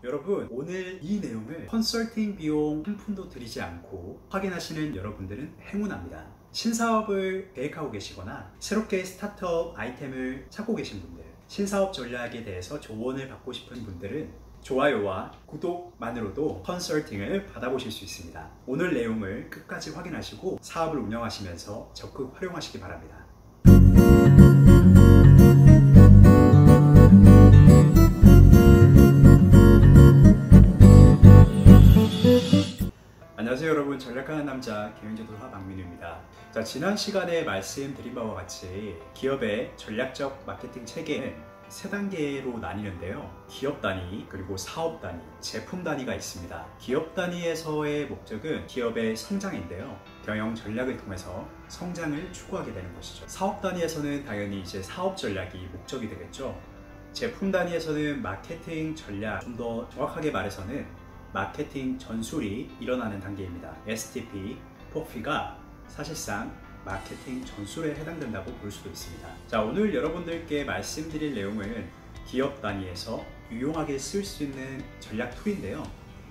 여러분, 오늘 이 내용을 컨설팅 비용 한 푼도 들이지 않고 확인하시는 여러분들은 행운합니다. 신사업을 계획하고 계시거나 새롭게 스타트업 아이템을 찾고 계신 분들, 신사업 전략에 대해서 조언을 받고 싶은 분들은 좋아요와 구독만으로도 컨설팅을 받아보실 수 있습니다. 오늘 내용을 끝까지 확인하시고 사업을 운영하시면서 적극 활용하시기 바랍니다. 안녕하세요 여러분, 전략하는 남자 경영지도사 박민우입니다. 자, 지난 시간에 말씀드린 바와 같이 기업의 전략적 마케팅 체계는 세 단계로 나뉘는데요. 기업 단위, 그리고 사업 단위, 제품 단위가 있습니다. 기업 단위에서의 목적은 기업의 성장인데요. 경영 전략을 통해서 성장을 추구하게 되는 것이죠. 사업 단위에서는 당연히 이제 사업 전략이 목적이 되겠죠. 제품 단위에서는 마케팅 전략, 좀 더 정확하게 말해서는 마케팅 전술이 일어나는 단계입니다. STP, POF가 사실상 마케팅 전술에 해당된다고 볼 수도 있습니다. 자, 오늘 여러분들께 말씀드릴 내용은 기업 단위에서 유용하게 쓸 수 있는 전략 툴인데요.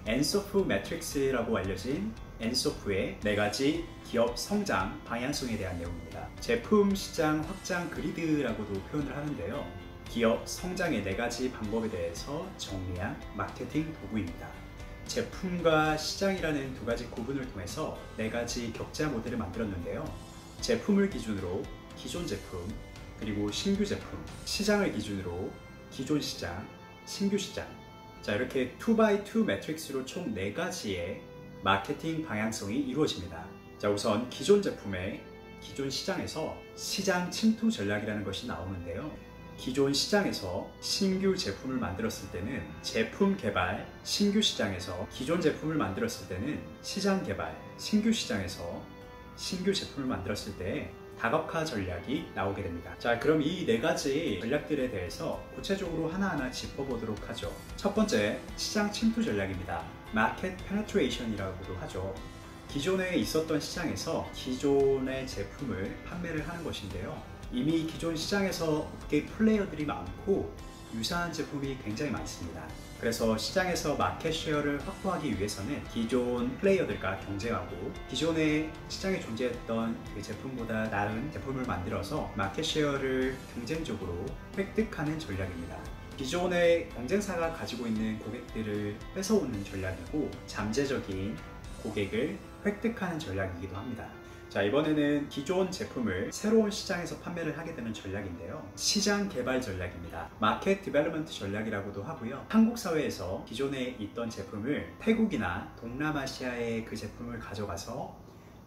엔소프 매트릭스라고 알려진 엔소프의 4가지 기업 성장 방향성에 대한 내용입니다. 제품 시장 확장 그리드라고도 표현을 하는데요. 기업 성장의 4가지 방법에 대해서 정리한 마케팅 도구입니다. 제품과 시장이라는 2가지 구분을 통해서 4가지 격자 모델을 만들었는데요. 제품을 기준으로 기존 제품, 그리고 신규 제품, 시장을 기준으로 기존 시장, 신규 시장. 자, 이렇게 2x2 매트릭스로 총 4가지의 마케팅 방향성이 이루어집니다. 자, 우선 기존 제품의 기존 시장에서 시장 침투 전략이라는 것이 나오는데요. 기존 시장에서 신규 제품을 만들었을 때는 제품 개발, 신규 시장에서 기존 제품을 만들었을 때는 시장 개발, 신규 시장에서 신규 제품을 만들었을 때 다각화 전략이 나오게 됩니다. 자, 그럼 이 4가지 전략들에 대해서 구체적으로 하나하나 짚어보도록 하죠. 첫 번째, 시장 침투 전략입니다. 마켓 페네트레이션이라고도 하죠. 기존에 있었던 시장에서 기존의 제품을 판매를 하는 것인데요. 이미 기존 시장에서 업계 플레이어들이 많고 유사한 제품이 굉장히 많습니다. 그래서 시장에서 마켓 쉐어를 확보하기 위해서는 기존 플레이어들과 경쟁하고 기존에 시장에 존재했던 그 제품보다 나은 제품을 만들어서 마켓 쉐어를 경쟁적으로 획득하는 전략입니다. 기존의 경쟁사가 가지고 있는 고객들을 뺏어오는 전략이고 잠재적인 고객을 획득하는 전략이기도 합니다. 자, 이번에는 기존 제품을 새로운 시장에서 판매를 하게 되는 전략인데요. 시장 개발 전략입니다. 마켓 디벨롭먼트 전략이라고도 하고요. 한국 사회에서 기존에 있던 제품을 태국이나 동남아시아의 그 제품을 가져가서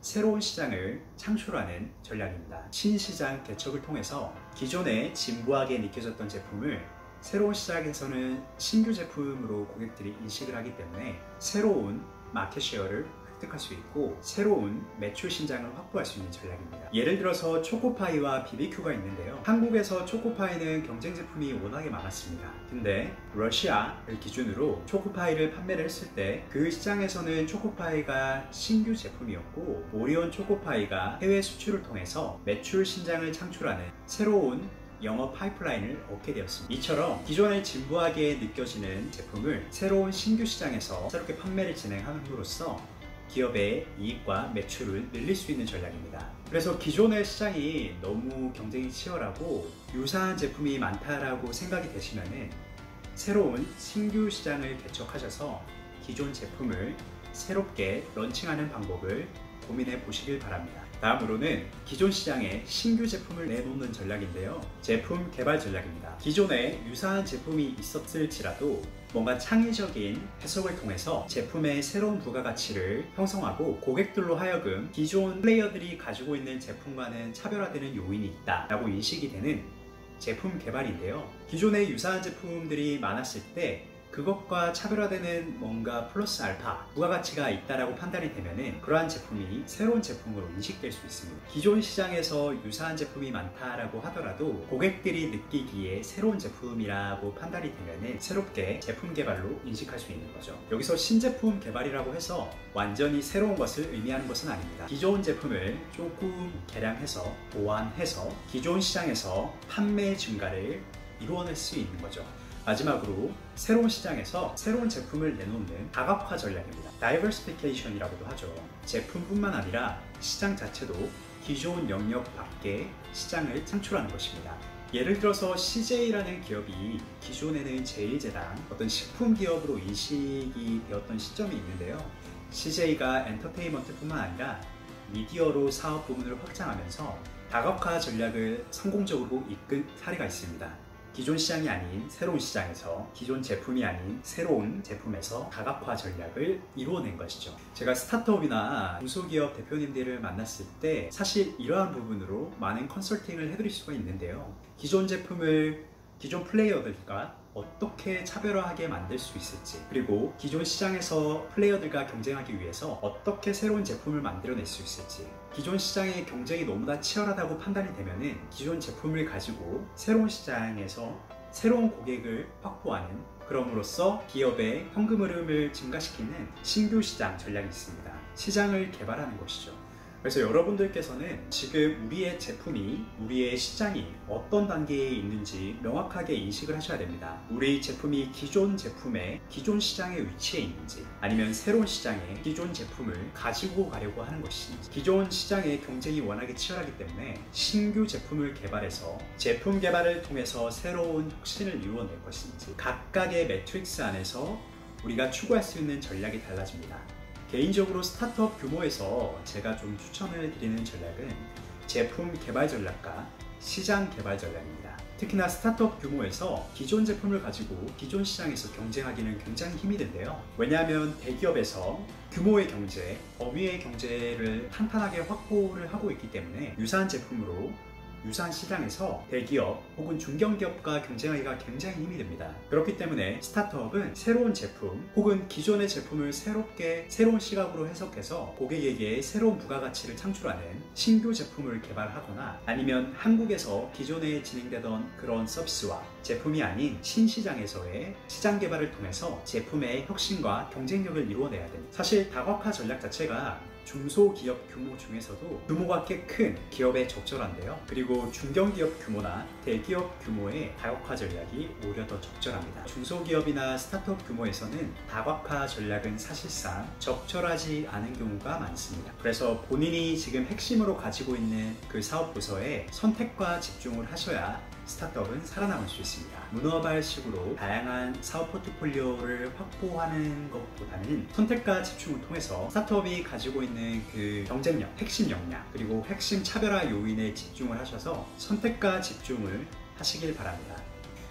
새로운 시장을 창출하는 전략입니다. 신시장 개척을 통해서 기존에 진부하게 느껴졌던 제품을 새로운 시장에서는 신규 제품으로 고객들이 인식을 하기 때문에 새로운 마켓 쉐어를 획득할 수 있고 새로운 매출 신장을 확보할 수 있는 전략입니다. 예를 들어서 초코파이와 BBQ가 있는데요. 한국에서 초코파이는 경쟁 제품이 워낙에 많았습니다. 근데 러시아를 기준으로 초코파이를 판매를 했을 때 그 시장에서는 초코파이가 신규 제품이었고 오리온 초코파이가 해외 수출을 통해서 매출 신장을 창출하는 새로운 영업 파이프라인을 얻게 되었습니다. 이처럼 기존에 진부하게 느껴지는 제품을 새로운 신규 시장에서 새롭게 판매를 진행함으로써 기업의 이익과 매출을 늘릴 수 있는 전략입니다. 그래서 기존의 시장이 너무 경쟁이 치열하고 유사한 제품이 많다라고 생각이 되시면은 새로운 신규 시장을 개척하셔서 기존 제품을 새롭게 런칭하는 방법을 고민해 보시길 바랍니다. 다음으로는 기존 시장에 신규 제품을 내놓는 전략인데요. 제품 개발 전략입니다. 기존에 유사한 제품이 있었을지라도 뭔가 창의적인 해석을 통해서 제품의 새로운 부가가치를 형성하고 고객들로 하여금 기존 플레이어들이 가지고 있는 제품과는 차별화되는 요인이 있다 라고 인식이 되는 제품 개발인데요. 기존에 유사한 제품들이 많았을 때 그것과 차별화되는 뭔가 플러스 알파 부가가치가 있다라고 판단이 되면은 그러한 제품이 새로운 제품으로 인식될 수 있습니다. 기존 시장에서 유사한 제품이 많다라고 하더라도 고객들이 느끼기에 새로운 제품이라고 판단이 되면은 새롭게 제품 개발로 인식할 수 있는 거죠. 여기서 신제품 개발이라고 해서 완전히 새로운 것을 의미하는 것은 아닙니다. 기존 제품을 조금 개량해서 보완해서 기존 시장에서 판매 증가를 이루어낼 수 있는 거죠. 마지막으로 새로운 시장에서 새로운 제품을 내놓는 다각화 전략입니다. 다이버시피케이션이라고도 하죠. 제품뿐만 아니라 시장 자체도 기존 영역 밖의 시장을 창출하는 것입니다. 예를 들어서 CJ라는 기업이 기존에는 제1제당 어떤 식품 기업으로 인식이 되었던 시점이 있는데요. CJ가 엔터테인먼트뿐만 아니라 미디어로 사업 부문을 확장하면서 다각화 전략을 성공적으로 이끈 사례가 있습니다. 기존 시장이 아닌 새로운 시장에서 기존 제품이 아닌 새로운 제품에서 다각화 전략을 이루어낸 것이죠. 제가 스타트업이나 중소기업 대표님들을 만났을 때 사실 이러한 부분으로 많은 컨설팅을 해드릴 수가 있는데요. 기존 제품을 기존 플레이어들과 어떻게 차별화하게 만들 수 있을지, 그리고 기존 시장에서 플레이어들과 경쟁하기 위해서 어떻게 새로운 제품을 만들어낼 수 있을지, 기존 시장의 경쟁이 너무나 치열하다고 판단이 되면은 기존 제품을 가지고 새로운 시장에서 새로운 고객을 확보하는, 그럼으로써 기업의 현금 흐름을 증가시키는 신규 시장 전략이 있습니다. 시장을 개발하는 것이죠. 그래서 여러분들께서는 지금 우리의 제품이, 우리의 시장이 어떤 단계에 있는지 명확하게 인식을 하셔야 됩니다. 우리 제품이 기존 제품의 기존 시장에 위치해 있는지, 아니면 새로운 시장에 기존 제품을 가지고 가려고 하는 것인지, 기존 시장의 경쟁이 워낙에 치열하기 때문에 신규 제품을 개발해서 제품 개발을 통해서 새로운 혁신을 이루어낼 것인지, 각각의 매트릭스 안에서 우리가 추구할 수 있는 전략이 달라집니다. 개인적으로 스타트업 규모에서 제가 좀 추천을 드리는 전략은 제품 개발 전략과 시장 개발 전략입니다. 특히나 스타트업 규모에서 기존 제품을 가지고 기존 시장에서 경쟁하기는 굉장히 힘이 든데요. 왜냐하면 대기업에서 규모의 경제, 범위의 경제를 탄탄하게 확보를 하고 있기 때문에 유사한 제품으로 유사한 시장에서 대기업 혹은 중견기업과 경쟁하기가 굉장히 힘이 듭니다. 그렇기 때문에 스타트업은 새로운 제품 혹은 기존의 제품을 새롭게 새로운 시각으로 해석해서 고객에게 새로운 부가가치를 창출하는 신규 제품을 개발하거나, 아니면 한국에서 기존에 진행되던 그런 서비스와 제품이 아닌 신시장에서의 시장 개발을 통해서 제품의 혁신과 경쟁력을 이루어내야 됩니다. 사실 다각화 전략 자체가 중소기업 규모 중에서도 규모가 꽤 큰 기업에 적절한데요. 그리고 중견기업 규모나 대기업 규모의 다각화 전략이 오히려 더 적절합니다. 중소기업이나 스타트업 규모에서는 다각화 전략은 사실상 적절하지 않은 경우가 많습니다. 그래서 본인이 지금 핵심으로 가지고 있는 그 사업 부서에 선택과 집중을 하셔야 스타트업은 살아남을 수 있습니다. 문어발식으로 다양한 사업 포트폴리오를 확보하는 것보다는 선택과 집중을 통해서 스타트업이 가지고 있는 그 경쟁력, 핵심 역량, 그리고 핵심 차별화 요인에 집중을 하셔서 선택과 집중을 하시길 바랍니다.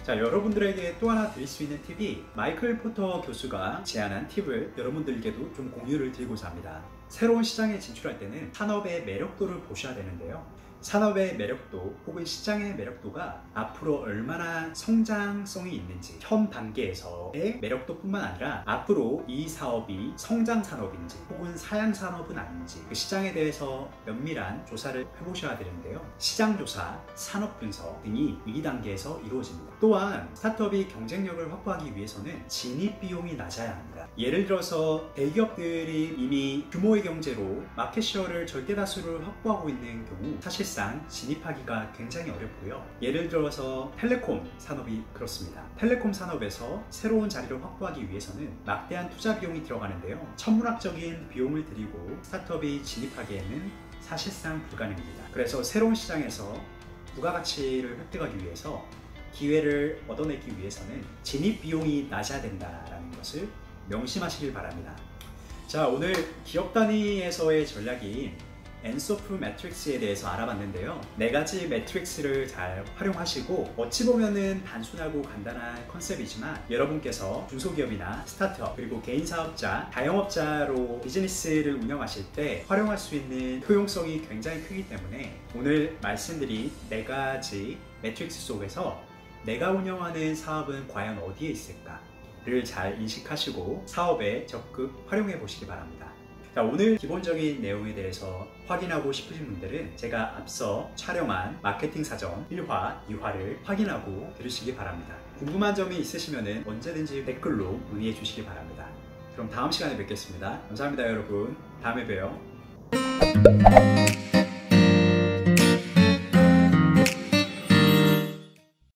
자, 여러분들에게 또 하나 드릴 수 있는 팁이 마이클 포터 교수가 제안한 팁을 여러분들께도 좀 공유를 드리고자 합니다. 새로운 시장에 진출할 때는 산업의 매력도를 보셔야 되는데요. 산업의 매력도 혹은 시장의 매력도가 앞으로 얼마나 성장성이 있는지, 현 단계에서의 매력도뿐만 아니라 앞으로 이 사업이 성장 산업인지 혹은 사양 산업은 아닌지 그 시장에 대해서 면밀한 조사를 해보셔야 되는데요. 시장 조사, 산업 분석 등이 이 단계에서 이루어집니다. 또한 스타트업이 경쟁력을 확보하기 위해서는 진입 비용이 낮아야 합니다. 예를 들어서 대기업들이 이미 규모의 경제로 마켓시어를 절대다수를 확보하고 있는 경우 사실상 진입하기가 굉장히 어렵고요. 예를 들어서 텔레콤 산업이 그렇습니다. 텔레콤 산업에서 새로운 자리를 확보하기 위해서는 막대한 투자 비용이 들어가는데요. 천문학적인 비용을 들이고 스타트업이 진입하기에는 사실상 불가능입니다. 그래서 새로운 시장에서 부가가치를 획득하기 위해서 기회를 얻어내기 위해서는 진입 비용이 낮아야 된다는 것을 명심하시길 바랍니다. 자, 오늘 기업 단위에서의 전략인 엔소프 매트릭스에 대해서 알아봤는데요. 4가지 매트릭스를 잘 활용하시고 어찌 보면은 단순하고 간단한 컨셉이지만 여러분께서 중소기업이나 스타트업 그리고 개인 사업자, 자영업자로 비즈니스를 운영하실 때 활용할 수 있는 효용성이 굉장히 크기 때문에 오늘 말씀드린 4가지 매트릭스 속에서 내가 운영하는 사업은 과연 어디에 있을까를 잘 인식하시고 사업에 적극 활용해 보시기 바랍니다. 자, 오늘 기본적인 내용에 대해서 확인하고 싶으신 분들은 제가 앞서 촬영한 마케팅 사전 1화, 2화를 확인하고 들으시기 바랍니다. 궁금한 점이 있으시면 언제든지 댓글로 문의해 주시기 바랍니다. 그럼 다음 시간에 뵙겠습니다. 감사합니다, 여러분. 다음에 봬요.